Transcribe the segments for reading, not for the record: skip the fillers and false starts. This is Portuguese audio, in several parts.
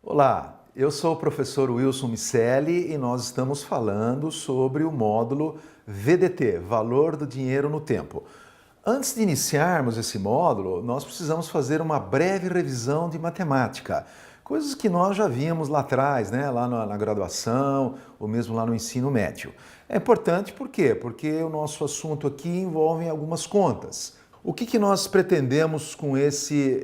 Olá, eu sou o professor Wilson Miceli e nós estamos falando sobre o módulo VDT, Valor do Dinheiro no Tempo. Antes de iniciarmos esse módulo, nós precisamos fazer uma breve revisão de matemática, coisas que nós já vimos lá atrás, né? Lá na graduação ou mesmo lá no ensino médio. É importante por quê? Porque o nosso assunto aqui envolve algumas contas. O que nós pretendemos com esse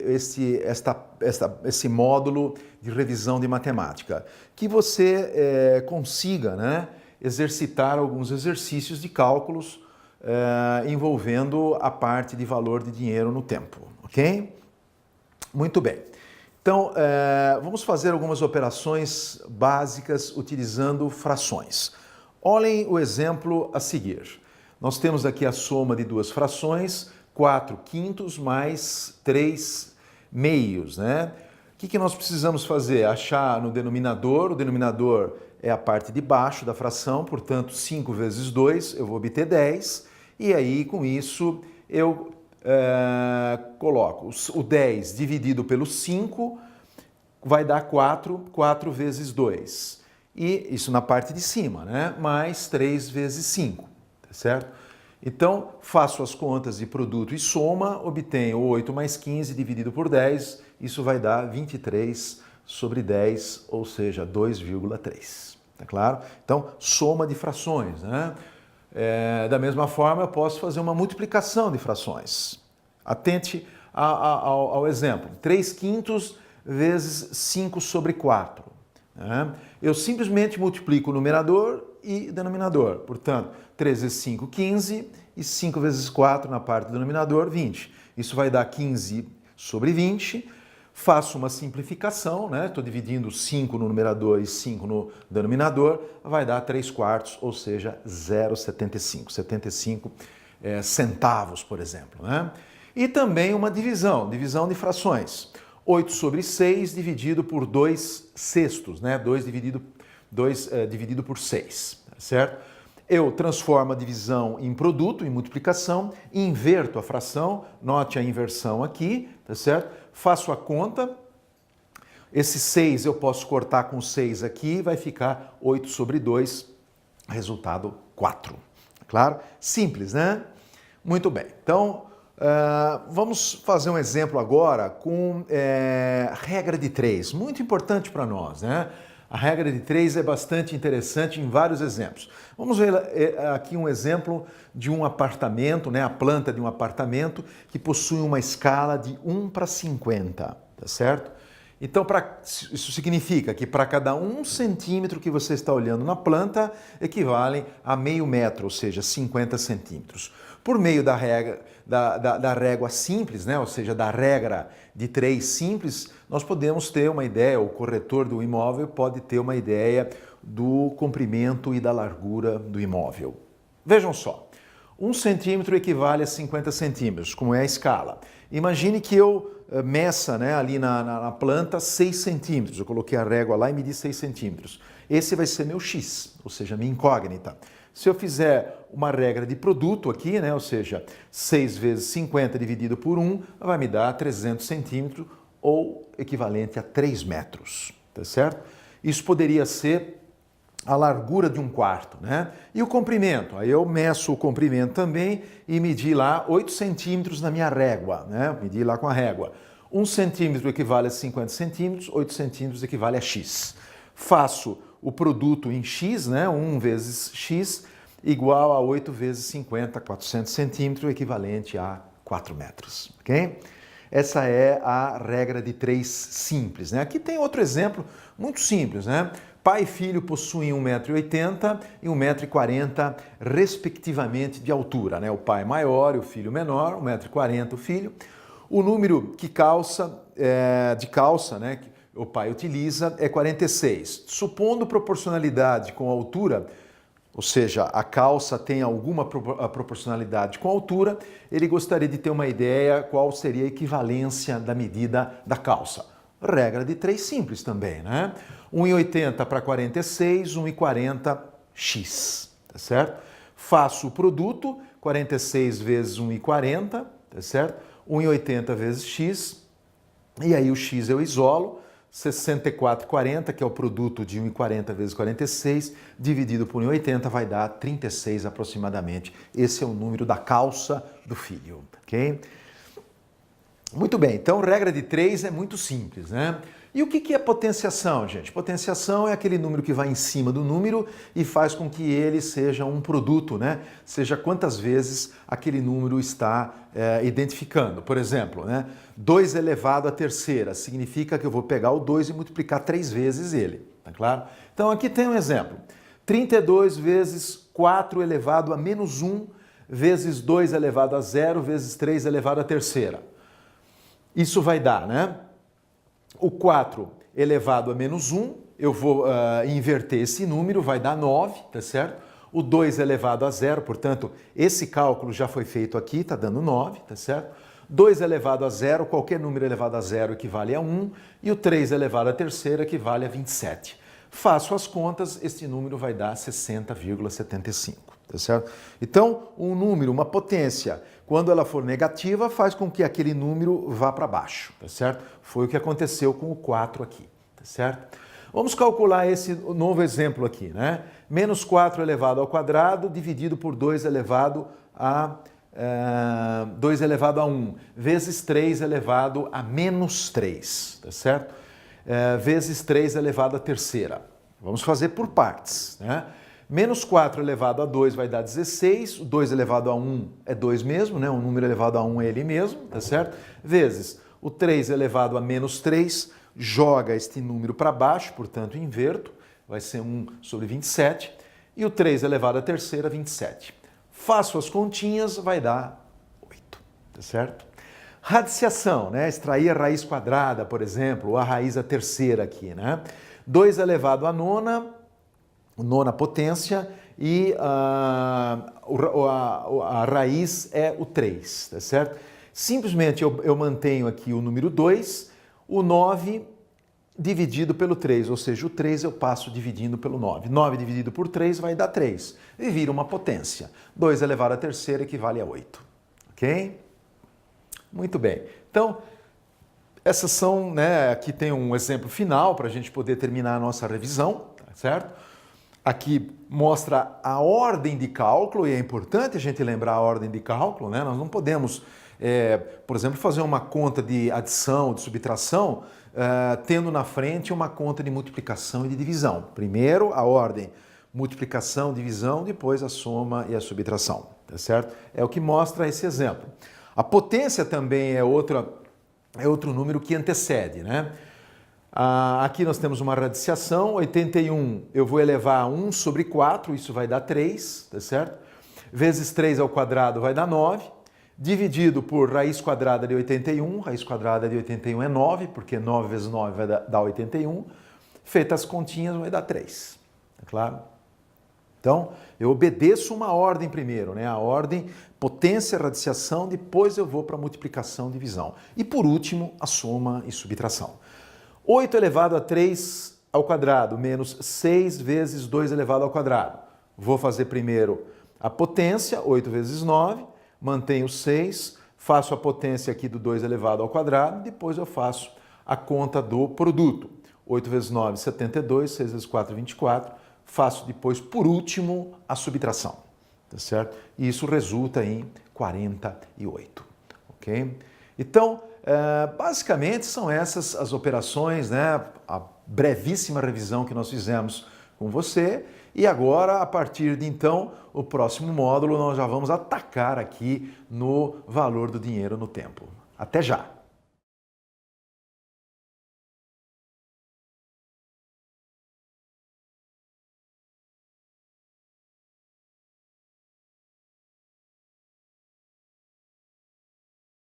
módulo de revisão de matemática? Que você consiga, né, exercitar alguns exercícios de cálculos envolvendo a parte de valor de dinheiro no tempo, ok? Muito bem. Então, vamos fazer algumas operações básicas utilizando frações. Olhem o exemplo a seguir. Nós temos aqui a soma de duas frações, 4 quintos mais 3 meios, né? O que nós precisamos fazer? Achar no denominador, o denominador é a parte de baixo da fração, portanto 5 vezes 2, eu vou obter 10, e aí com isso eu coloco o 10 dividido pelo 5, vai dar 4, 4 vezes 2, e isso na parte de cima, né? Mais 3 vezes 5, tá certo? Então, faço as contas de produto e soma, obtenho 8 mais 15 dividido por 10, isso vai dar 23 sobre 10, ou seja, 2,3. Tá claro? Então, soma de frações, né? Da mesma forma, eu posso fazer uma multiplicação de frações. Atente ao exemplo. 3 quintos vezes 5 sobre 4. Né? Eu simplesmente multiplico o numerador e denominador. Portanto, 3 vezes 5, 15, e 5 vezes 4 na parte do denominador, 20. Isso vai dar 15 sobre 20. Faço uma simplificação, né? Estou dividindo 5 no numerador e 5 no denominador, vai dar 3 quartos, ou seja, 0,75. 75 centavos, por exemplo. Né? E também uma divisão de frações. 8 sobre 6 dividido por 2 sextos, né? 2 dividido por 6, certo? Eu transformo a divisão em produto, em multiplicação, inverto a fração, note a inversão aqui, tá certo? Faço a conta, esse 6 eu posso cortar com 6 aqui, vai ficar 8 sobre 2, resultado 4. Claro? Simples, né? Muito bem. Então, vamos fazer um exemplo agora com regra de 3, muito importante para nós, né? A regra de 3 é bastante interessante em vários exemplos. Vamos ver aqui um exemplo de um apartamento, né? A planta de um apartamento que possui uma escala de 1 para 50, tá certo? Então, isso significa que para cada 1 centímetro que você está olhando na planta, equivale a meio metro, ou seja, 50 centímetros. Por meio da regra, da régua simples, né? Ou seja, da regra de 3 simples, nós podemos ter uma ideia, o corretor do imóvel pode ter uma ideia do comprimento e da largura do imóvel. Vejam só, 1 centímetro equivale a 50 centímetros, como é a escala. Imagine que eu meça, né, ali na planta 6 centímetros, eu coloquei a régua lá e medi 6 centímetros. Esse vai ser meu X, ou seja, minha incógnita. Se eu fizer uma regra de produto aqui, né, ou seja, 6 vezes 50 dividido por 1, vai me dar 300 centímetros ou equivalente a 3 metros, tá certo? Isso poderia ser a largura de 1/4, né? E o comprimento? Aí eu meço o comprimento também e medi lá 8 centímetros na minha régua, né? Medi lá com a régua. 1 centímetro equivale a 50 centímetros, 8 centímetros equivale a X. Faço o produto em X, né? 1 vezes X igual a 8 vezes 50, 400 centímetros, equivalente a 4 metros, ok? Essa é a regra de 3 simples, né? Aqui tem outro exemplo muito simples, né? Pai e filho possuem 1,80 m e 1,40 m, respectivamente, de altura, né? O pai maior e o filho menor, 1,40 m o filho. O número de calça, né, que o pai utiliza é 46. Supondo proporcionalidade com a altura, ou seja, a calça tem alguma proporcionalidade com a altura, ele gostaria de ter uma ideia qual seria a equivalência da medida da calça. Regra de 3 simples também, né? 1,80 para 46, 1,40 X, tá certo? Faço o produto, 46 vezes 1,40, tá certo? 1,80 vezes X, e aí o X eu isolo, 64,40, que é o produto de 1,40 vezes 46, dividido por 1,80 vai dar 36 aproximadamente. Esse é o número da calça do filho, ok? Muito bem, então regra de 3 é muito simples, né? E o que é potenciação, gente? Potenciação é aquele número que vai em cima do número e faz com que ele seja um produto, né? Seja quantas vezes aquele número está identificando. Por exemplo, né? 2 elevado à terceira significa que eu vou pegar o 2 e multiplicar 3 vezes ele, tá claro? Então aqui tem um exemplo. 32 vezes 4 elevado a menos 1 vezes 2 elevado a 0 vezes 3 elevado à terceira. Isso vai dar, né? O 4 elevado a menos 1, eu vou inverter esse número, vai dar 9, tá certo? O 2 elevado a 0, portanto, esse cálculo já foi feito aqui, tá dando 9, tá certo? 2 elevado a 0, qualquer número elevado a 0 equivale a 1, e o 3 elevado à terceira equivale a 27. Faço as contas, este número vai dar 60,75, tá certo? Então, um número, uma potência, quando ela for negativa, faz com que aquele número vá para baixo, tá certo? Foi o que aconteceu com o 4 aqui, tá certo? Vamos calcular esse novo exemplo aqui, né? Menos 4 elevado ao quadrado dividido por 2 elevado a 1, vezes 3 elevado a menos 3, tá certo? Vezes 3 elevado à terceira. Vamos fazer por partes, né? Menos 4 elevado a 2 vai dar 16, o 2 elevado a 1 é 2 mesmo, né? Um número elevado a 1 é ele mesmo, tá certo? Vezes o 3 elevado a menos 3, joga este número para baixo, portanto inverto, vai ser 1 sobre 27, e o 3 elevado à terceira, 27. Faço as continhas, vai dar 8, tá certo? Radiciação, né? Extrair a raiz quadrada, por exemplo, ou a raiz à terceira aqui, né? 2 elevado à nona potência, e a raiz é o 3, tá certo? Simplesmente eu mantenho aqui o número 2, o 9 dividido pelo 3, ou seja, o 3 eu passo dividindo pelo 9. 9 dividido por 3 vai dar 3, e vira uma potência. 2 elevado à terceira equivale a 8, ok? Muito bem. Então, essas são, né, aqui tem um exemplo final para a gente poder terminar a nossa revisão, tá certo? Aqui mostra a ordem de cálculo, e é importante a gente lembrar a ordem de cálculo, né? Nós não podemos, por exemplo, fazer uma conta de adição, de subtração, tendo na frente uma conta de multiplicação e de divisão. Primeiro a ordem multiplicação, divisão, depois a soma e a subtração, tá certo? É o que mostra esse exemplo. A potência também é outro número que antecede, né? Aqui nós temos uma radiciação, 81 eu vou elevar a 1 sobre 4, isso vai dar 3, tá certo? Vezes 3 ao quadrado vai dar 9, dividido por raiz quadrada de 81, raiz quadrada de 81 é 9, porque 9 vezes 9 vai dar 81, feitas as continhas vai dar 3, tá claro? Então, eu obedeço uma ordem primeiro, né? A ordem potência, radiciação, depois eu vou para multiplicação, divisão. E por último, a soma e subtração. 8 elevado a 3 ao quadrado menos 6 vezes 2 elevado ao quadrado. Vou fazer primeiro a potência, 8 vezes 9, mantenho 6, faço a potência aqui do 2 elevado ao quadrado, depois eu faço a conta do produto. 8 vezes 9, 72, 6 vezes 4, 24. Faço depois, por último, a subtração, tá certo? E isso resulta em 48, ok? Então, basicamente são essas as operações, né? A brevíssima revisão que nós fizemos com você. E agora, a partir de então, o próximo módulo nós já vamos atacar aqui no valor do dinheiro no tempo. Até já!